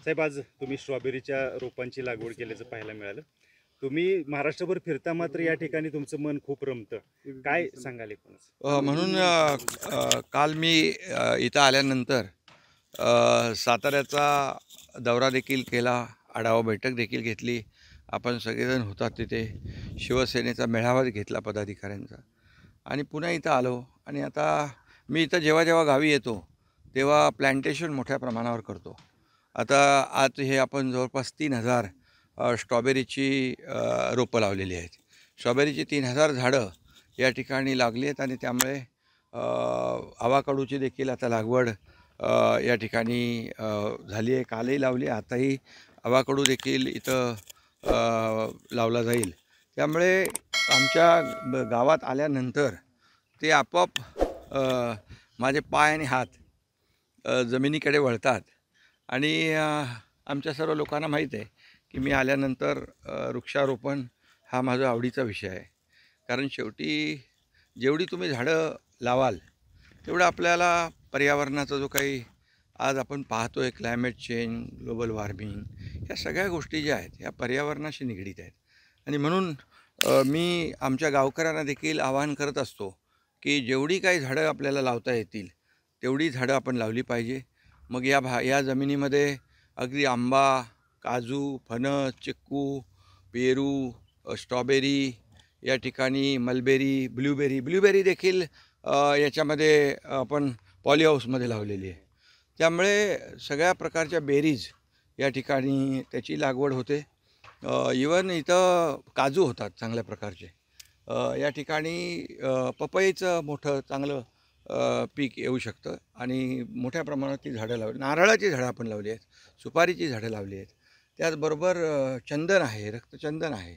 साहेब, आज तुम्ही स्ट्रॉबेरीच्या रोपांची लागवड केल्याचं पाहायला मिळालं. तुम्ही महाराष्ट्रभर फिरता, मात्र या ठिकाणी तुमचं मन खूप रमतं. काय सांगाल एकूणच? म्हणून काल मी इथं आल्यानंतर साताऱ्याचा दौरा देखील केला, आढावा बैठक देखील घेतली. आपण सगळेजण होतात तिथे. शिवसेनेचा मेळावा घेतला पदाधिकाऱ्यांचा आणि पुन्हा इथं आलो. आणि आता मी इथं जेव्हा जेव्हा गावी येतो तेव्हा प्लॅन्टेशन मोठ्या प्रमाणावर करतो. आता आज हे आपण जवळपास 3000 स्ट्रॉबेरीची रोपं लावलेली आहेत. स्ट्रॉबेरीची 3000 झाडं या ठिकाणी लागली आहेत आणि त्यामुळे आवाकाडूची देखील आता लागवड या ठिकाणी झाली आहे. कालही लावली, आताही आवाकाडू देखील इथं लावला जाईल. त्यामुळे आमच्या गावात आल्यानंतर ते आपोआप माझे पाय आणि हात जमिनीकडे वळतात. आणि आमच्या सर्व लोकांना माहीत आहे की मी आल्यानंतर वृक्षारोपण हा माझा आवडीचा विषय आहे. कारण शेवटी जेवढी तुम्ही झाडं लावाल तेवढं आपल्याला पर्यावरणाचा जो काही आज आपण पाहतो आहे, क्लायमेट चेंज, ग्लोबल वॉर्मिंग, ह्या सगळ्या गोष्टी ज्या आहेत ह्या पर्यावरणाशी निगडीत आहेत. आणि म्हणून मी आमच्या गावकऱ्यांना देखील आवाहन करत असतो की जेवढी काही झाडं आपल्याला लावता येतील तेवढी झाडं आपण लावली पाहिजे. मग या जमिनीमध्ये अगदी आंबा, काजू, फणस, चिक्कू, पेरू, स्ट्रॉबेरी, या ठिकाणी मलबेरी, ब्ल्यूबेरी देखील याच्यामध्ये आपण पॉलीहाऊसमध्ये लावलेली आहे. त्यामुळे सगळ्या प्रकारच्या बेरीज या ठिकाणी त्याची लागवड होते. इवन इथं काजू होतात चांगल्या प्रकारचे. या ठिकाणी पपईचं मोठं चांगलं पीक येऊ शकतं आणि मोठ्या प्रमाणात ती झाडं लावली. नारळाची झाडं आपण लावली आहेत, सुपारीची झाडं लावली आहेत. त्याचबरोबर चंदन आहे, रक्तचंदन आहे,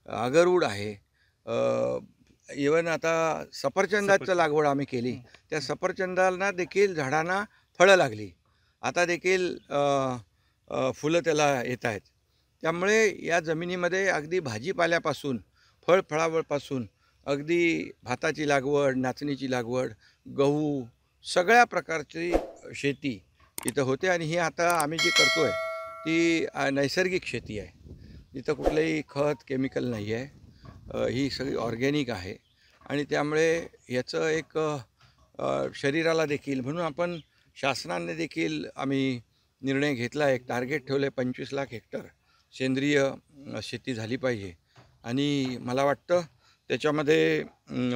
अगरवूड आहे. इवन आता सफरचंदाचं लागवड आम्ही केली. त्या सफरचंदांना देखील झाडांना फळं लागली. आता देखील फुलं त्याला येत आहेत. त्यामुळे या जमिनीमध्ये अगदी भाजीपाल्यापासून फळावळपासून अगदी भाताची लागवड, नाचणीची लागवड, गहू, सगळ्या प्रकारची शेती इथं होते. आणि ही आता आम्ही जी करतो आहे ती नैसर्गिक शेती आहे. इथं कुठलंही खत, केमिकल नाही आहे. ही सगळी ऑर्गॅनिक आहे. आणि त्यामुळे याचं एक शरीराला देखील, म्हणून आपण शासनाने देखील आम्ही निर्णय घेतला आहे, एक टार्गेट ठेवलं आहे 25 लाख हेक्टर सेंद्रिय शेती झाली पाहिजे. आणि मला वाटतं त्याच्यामध्ये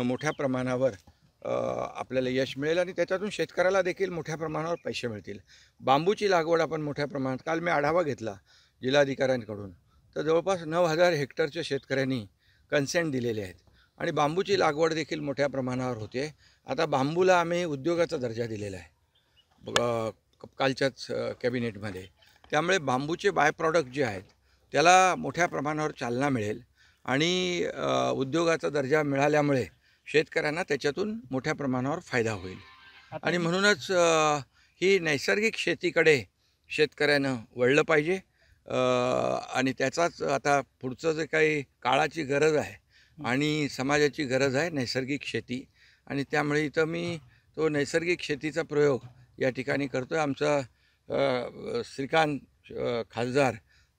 मोठ्या प्रमाणावर आपल्याला यश मिळेल आणि त्याच्यातून शेतकऱ्याला देखील मोठ्या प्रमाणावर पैसे मिळतील. बांबूची लागवड आपण मोठ्या प्रमाणात, काल मी आढावा घेतला जिल्हाधिकाऱ्यांकडून, तर जवळपास 9000 हेक्टरच्या शेतकऱ्यांनी कन्सेंट दिलेले आहेत आणि बांबूची लागवड देखील मोठ्या प्रमाणावर होते. आता बांबूला आम्ही उद्योगाचा दर्जा दिलेला आहे कालच्याच कॅबिनेटमध्ये. त्यामुळे बांबूचे बाय प्रॉडक्ट जे आहेत त्याला मोठ्या प्रमाणावर चालना मिळेल आणि उद्योगाचा दर्जा मिळाल्यामुळे शेतकऱ्यांना त्याच्यातून मोठ्या प्रमाणावर फायदा होईल. आणि म्हणूनच ही नैसर्गिक शेतीकडे शेतकऱ्यानं वळलं पाहिजे. आणि त्याचाच आता पुढचं जे काही काळाची गरज आहे आणि समाजाची गरज आहे नैसर्गिक शेती. आणि त्यामुळे इथं मी तो नैसर्गिक शेतीचा प्रयोग या ठिकाणी करतो आहे. आमचा श्रीकांत खासदार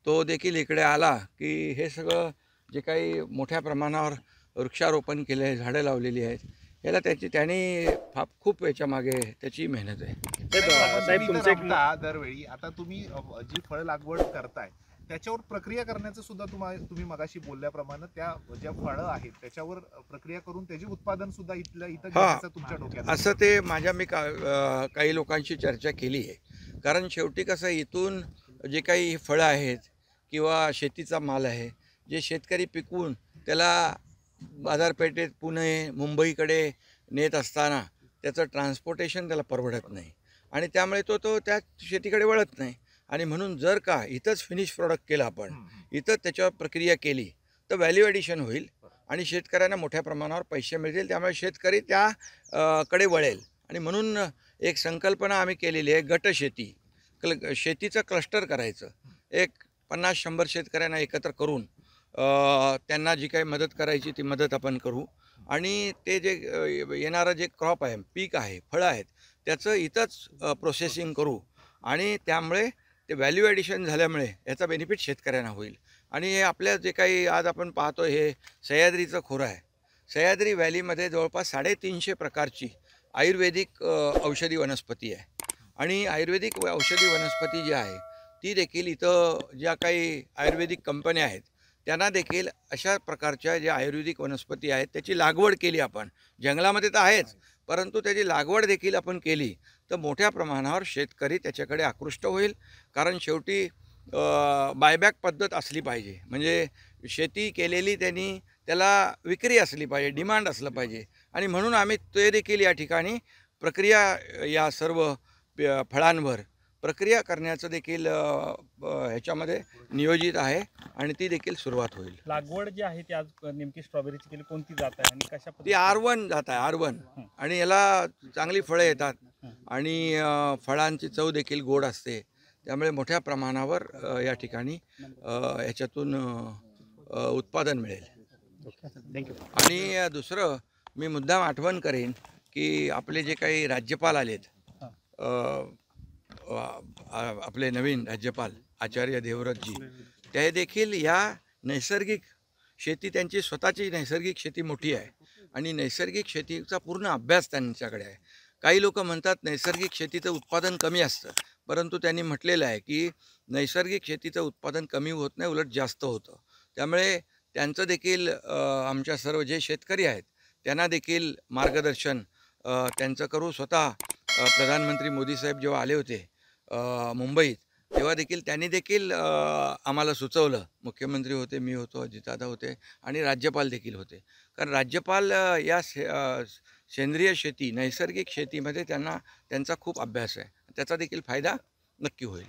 तो देखील इकडे आला की हे सगळं जे काही मोठ्या प्रमाणावर वृक्षारोपण केलं आहे, झाडं लावलेली आहेत, याला त्याने खूप याच्यामागे त्याची मेहनत आहे. साहेब, तुमचं एक दरवेळी आता तुम्ही जी फळ लागवड करताय त्याच्यावर प्रक्रिया करण्याचं सुद्धा तुम्ही मगाशी बोलल्याप्रमाणे त्या ज्या फळं आहेत त्याच्यावर प्रक्रिया करून त्याचे उत्पादन सुद्धा इथं घेण्याचं तुमच्या डोक्यात असं ते मी काही लोकांशी चर्चा केली आहे. कारण शेवटी कसं इथून जे काही फळं आहेत किंवा शेतीचा माल आहे, जे शेतकरी पिकवून त्याला बाजारपेठेत पुणे, मुंबईकडे नेत असताना त्याचं ट्रान्सपोर्टेशन त्याला परवडत नाही आणि त्यामुळे तो त्या शेतीकडे वळत नाही. आणि म्हणून जर का इथंच फिनिश प्रॉडक्ट केलं आपण, इथं त्याच्यावर प्रक्रिया केली तर व्हॅल्यू ॲडिशन होईल आणि शेतकऱ्यांना मोठ्या प्रमाणावर पैसे मिळतील. त्यामुळे शेतकरी त्या कडे वळेल. आणि म्हणून एक संकल्पना आम्ही केलेली आहे, गटशेती. शेतीचं क्लस्टर करायचं. एक 50-100 शेतकऱ्यांना एकत्र करून त्यांना जी काही मदत करायची ती मदत आपण करू आणि ते जे येणारं जे क्रॉप आहे, पीक आहे, फळं आहेत, त्याचं इथंच प्रोसेसिंग करू आणि त्यामुळे ते व्हॅल्यू ॲडिशन झाल्यामुळे याचा बेनिफिट शेतकऱ्यांना होईल. आणि हे आपल्या जे काही आज आपण पाहतो हे सह्याद्रीचं खोरं आहे. सह्याद्री व्हॅलीमध्ये जवळपास 350 प्रकारची आयुर्वेदिक औषधी वनस्पती आहे. आणि आयुर्वेदिक औषधी वनस्पती जी आहे ती देखील इथं ज्या काही आयुर्वेदिक कंपन्या आहेत त्यांना देखील अशा प्रकारच्या ज्या आयुर्वेदिक वनस्पती आहेत त्याची लागवड केली आपण. जंगलामध्ये तर आहेच, परंतु त्याची लागवड देखील आपण केली तर मोठ्या प्रमाणावर शेतकरी त्याच्याकडे आकृष्ट होईल. कारण शेवटी बायबॅक पद्धत असली पाहिजे. म्हणजे शेती केलेली त्यांनी त्याला विक्री असली पाहिजे, डिमांड असलं पाहिजे. आणि म्हणून आम्ही ते देखील या ठिकाणी प्रक्रिया या सर्व फळांवर प्रक्रिया करण्याचं देखील ह्याच्यामध्ये नियोजित आहे आणि ती देखील सुरुवात होईल. लागवड जी आहे ती आज नेमकी स्ट्रॉबेरीची केली कोणती जात आहे आणि कशा ती R1 जात आहे, R1. आणि याला चांगली फळं येतात आणि फळांची चव देखील गोड असते. त्यामुळे मोठ्या प्रमाणावर या ठिकाणी ह्याच्यातून उत्पादन मिळेल. थँक्यू. आणि दुसरं मी मुद्दाम आठवण करेन की आपले जे काही राज्यपाल आलेत, आपले नवीन राज्यपाल आचार्य देवव्रतजी, ते देखील या नैसर्गिक शेती, त्यांची स्वतःची नैसर्गिक शेती मोठी आहे आणि नैसर्गिक शेतीचा पूर्ण अभ्यास त्यांच्याकडे आहे. काही लोक म्हणतात नैसर्गिक शेतीचं उत्पादन कमी असतं, परंतु त्यांनी म्हटलेलं आहे की नैसर्गिक शेतीचं उत्पादन कमी होत नाही, उलट जास्त होतं. त्यामुळे त्यांचं देखील आमच्या सर्व जे शेतकरी आहेत त्यांना देखील मार्गदर्शन त्यांचं करू. स्वतः प्रधानमंत्री मोदी साहेब जेव्हा आले होते मुंबईत तेव्हा देखील त्यांनी देखील आम्हाला सुचवलं. मुख्यमंत्री होते, मी होतो, अजितदादा होते आणि राज्यपाल देखील होते. कारण राज्यपाल या सेंद्रिय शेती, नैसर्गिक शेतीमध्ये त्यांचा खूप अभ्यास आहे. त्याचा देखील फायदा नक्की होईल.